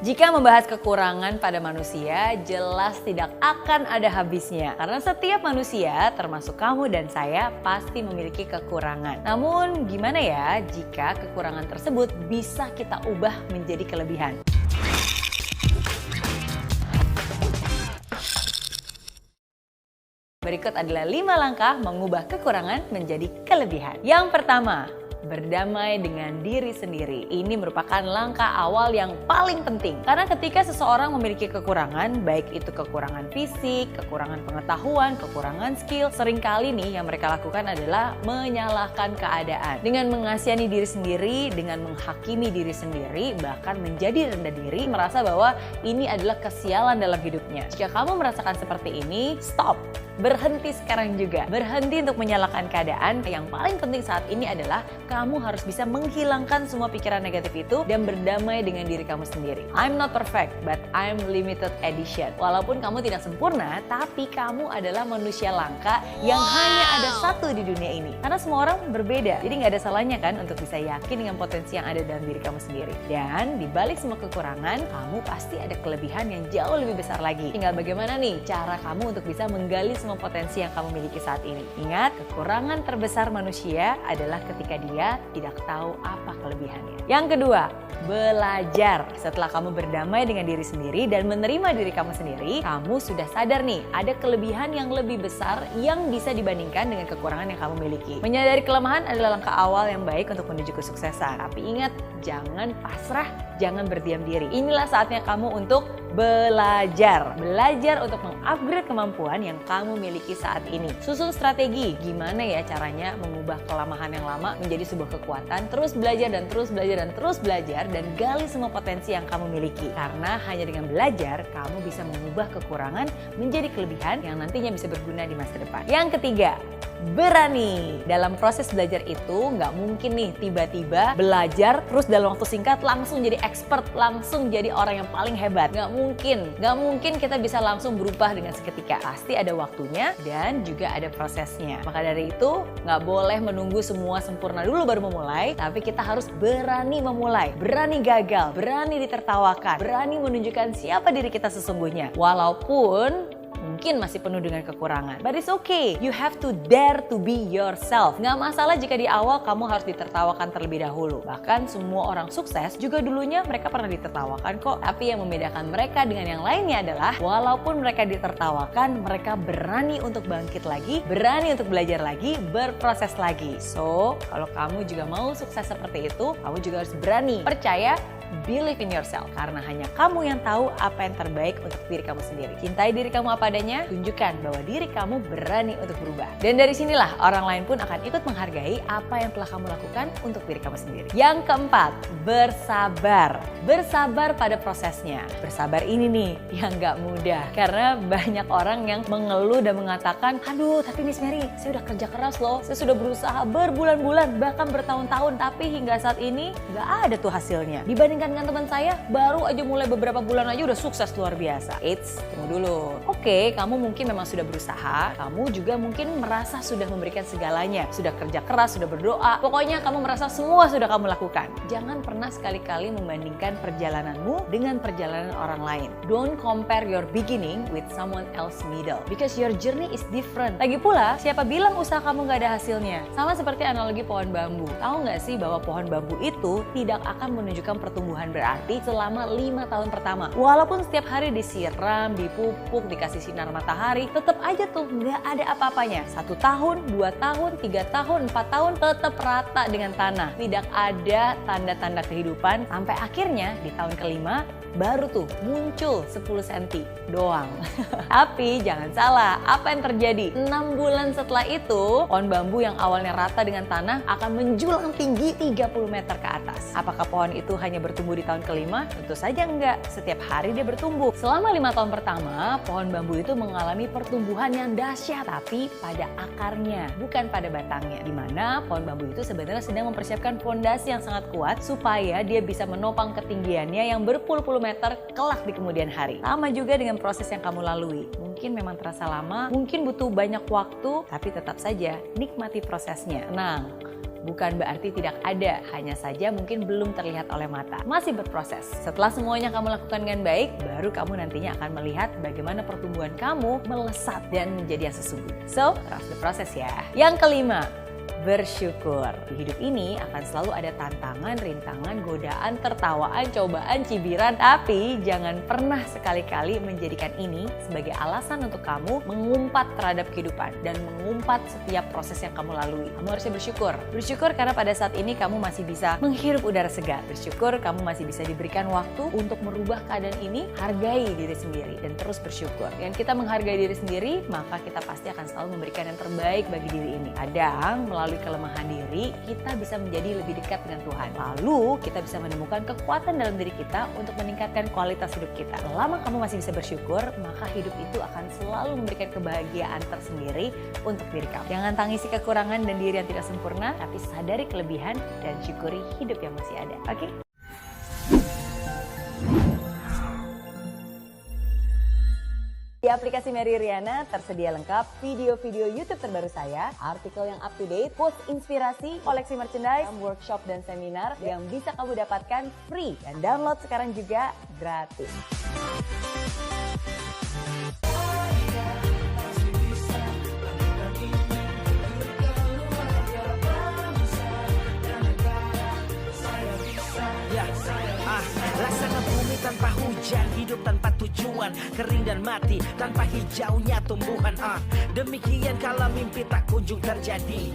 Jika membahas kekurangan pada manusia, jelas tidak akan ada habisnya. Karena setiap manusia, termasuk kamu dan saya, pasti memiliki kekurangan. Namun, gimana ya jika kekurangan tersebut bisa kita ubah menjadi kelebihan? Berikut adalah 5 langkah mengubah kekurangan menjadi kelebihan. Yang pertama, berdamai dengan diri sendiri. Ini merupakan langkah awal yang paling penting. Karena ketika seseorang memiliki kekurangan, baik itu kekurangan fisik, kekurangan pengetahuan, kekurangan skill, seringkali nih yang mereka lakukan adalah menyalahkan keadaan. Dengan mengasihani diri sendiri, dengan menghakimi diri sendiri, bahkan menjadi rendah diri, merasa bahwa ini adalah kesialan dalam hidupnya. Jika kamu merasakan seperti ini, stop. Berhenti sekarang juga. Berhenti untuk menyalahkan keadaan. Yang paling penting saat ini adalah kamu harus bisa menghilangkan semua pikiran negatif itu dan berdamai dengan diri kamu sendiri. I'm not perfect, but I'm limited edition. Walaupun kamu tidak sempurna, tapi kamu adalah manusia langka yang hanya ada satu di dunia ini. Karena semua orang berbeda, jadi nggak ada salahnya kan untuk bisa yakin dengan potensi yang ada dalam diri kamu sendiri. Dan di balik semua kekurangan, kamu pasti ada kelebihan yang jauh lebih besar lagi. Tinggal bagaimana nih cara kamu untuk bisa menggali semua potensi yang kamu miliki saat ini. Ingat, kekurangan terbesar manusia adalah ketika dia tidak tahu apa kelebihannya. Yang kedua, belajar. Setelah kamu berdamai dengan diri sendiri dan menerima diri kamu sendiri, kamu sudah sadar nih, ada kelebihan yang lebih besar yang bisa dibandingkan dengan kekurangan yang kamu miliki. Menyadari kelemahan adalah langkah awal yang baik untuk menuju kesuksesan. Tapi ingat, jangan pasrah, jangan berdiam diri. Inilah saatnya kamu untuk belajar. Belajar untuk mengupgrade kemampuan yang kamu miliki saat ini. Susun strategi, gimana ya caranya mengubah kelemahan yang lama menjadi sebuah kekuatan. Terus belajar dan terus belajar dan terus belajar dan gali semua potensi yang kamu miliki. Karena hanya dengan belajar, kamu bisa mengubah kekurangan menjadi kelebihan yang nantinya bisa berguna di masa depan. Yang ketiga, berani. Dalam proses belajar itu nggak mungkin nih tiba-tiba belajar terus dalam waktu singkat langsung jadi expert, langsung jadi orang yang paling hebat. Nggak mungkin kita bisa langsung berubah dengan seketika. Pasti ada waktunya dan juga ada prosesnya. Maka dari itu nggak boleh menunggu semua sempurna dulu baru memulai, tapi kita harus berani memulai, berani gagal, berani ditertawakan, berani menunjukkan siapa diri kita sesungguhnya. Walaupun mungkin masih penuh dengan kekurangan. But it's okay. You have to dare to be yourself. Nggak masalah jika di awal kamu harus ditertawakan terlebih dahulu. Bahkan semua orang sukses juga dulunya mereka pernah ditertawakan kok. Tapi yang membedakan mereka dengan yang lainnya adalah walaupun mereka ditertawakan, mereka berani untuk bangkit lagi, berani untuk belajar lagi, berproses lagi. So, kalau kamu juga mau sukses seperti itu, kamu juga harus berani. Percaya, believe in yourself. Karena hanya kamu yang tahu apa yang terbaik untuk diri kamu sendiri. Cintai diri kamu apa adanya, tunjukkan bahwa diri kamu berani untuk berubah. Dan dari sinilah orang lain pun akan ikut menghargai apa yang telah kamu lakukan untuk diri kamu sendiri. Yang keempat, bersabar. Bersabar pada prosesnya. Bersabar ini nih yang gak mudah. Karena banyak orang yang mengeluh dan mengatakan, aduh tapi Miss Mary, saya udah kerja keras loh. Saya sudah berusaha berbulan-bulan, bahkan bertahun-tahun. Tapi hingga saat ini gak ada tuh hasilnya. Dibandingkan dengan teman saya, baru aja mulai beberapa bulan aja udah sukses luar biasa. Eits, tunggu dulu. Oke, kamu mungkin memang sudah berusaha, kamu juga mungkin merasa sudah memberikan segalanya, sudah kerja keras, sudah berdoa, pokoknya kamu merasa semua sudah kamu lakukan. Jangan pernah sekali-kali membandingkan perjalananmu dengan perjalanan orang lain. Don't compare your beginning with someone else's middle, because your journey is different. Lagi pula, siapa bilang usaha kamu gak ada hasilnya? Sama seperti analogi pohon bambu. Tahu gak sih bahwa pohon bambu itu tidak akan menunjukkan pertumbuhan berarti selama 5 tahun pertama. Walaupun setiap hari disiram, dipupuk, dikasih sinar matahari, tetap aja tuh nggak ada apa-apanya. 1 tahun, 2 tahun, 3 tahun, 4 tahun tetap rata dengan tanah. Tidak ada tanda-tanda kehidupan sampai akhirnya di tahun kelima baru tuh muncul 10 cm doang. Tapi jangan salah, apa yang terjadi? 6 bulan setelah itu, pohon bambu yang awalnya rata dengan tanah akan menjulang tinggi 30 meter ke atas. Apakah pohon itu hanya bertumbuh di tahun kelima? Tentu saja enggak. Setiap hari dia bertumbuh. Selama 5 tahun pertama, pohon bambu itu mengalami pertumbuhan yang dahsyat, tapi pada akarnya, bukan pada batangnya. Di mana pohon bambu itu sebenarnya sedang mempersiapkan fondasi yang sangat kuat supaya dia bisa menopang ketinggiannya yang berpuluh-puluh meter kelak di kemudian hari. Sama juga dengan proses yang kamu lalui. Mungkin memang terasa lama, mungkin butuh banyak waktu, tapi tetap saja nikmati prosesnya. Tenang, Bukan berarti tidak ada, hanya saja mungkin belum terlihat oleh mata. Masih berproses. Setelah semuanya kamu lakukan dengan baik, baru kamu nantinya akan melihat bagaimana pertumbuhan kamu melesat dan menjadi yang sesungguhnya. So, trust the process ya. Yang kelima, bersyukur. Di hidup ini akan selalu ada tantangan, rintangan, godaan, tertawaan, cobaan, cibiran. Tapi jangan pernah sekali-kali menjadikan ini sebagai alasan untuk kamu mengumpat terhadap kehidupan dan mengumpat setiap proses yang kamu lalui. Kamu harusnya bersyukur. Bersyukur karena pada saat ini kamu masih bisa menghirup udara segar. Bersyukur kamu masih bisa diberikan waktu untuk merubah keadaan ini. Hargai diri sendiri dan terus bersyukur. Dengan kita menghargai diri sendiri, maka kita pasti akan selalu memberikan yang terbaik bagi diri ini. Kadang melalui kelemahan diri, kita bisa menjadi lebih dekat dengan Tuhan. Lalu, kita bisa menemukan kekuatan dalam diri kita untuk meningkatkan kualitas hidup kita. Selama kamu masih bisa bersyukur, maka hidup itu akan selalu memberikan kebahagiaan tersendiri untuk diri kamu. Jangan tangisi kekurangan dan diri yang tidak sempurna, tapi sadari kelebihan dan syukuri hidup yang masih ada. Oke? Di aplikasi Mary Riana tersedia lengkap video-video YouTube terbaru saya, artikel yang up to date, post inspirasi, koleksi merchandise, workshop dan seminar yang bisa kamu dapatkan free dan download sekarang juga gratis. Laksana bumi tanpa hujan, hidup tanpa tujuan, kering dan mati tanpa hijaunya tumbuhan. Demikian kalau mimpi tak kunjung terjadi.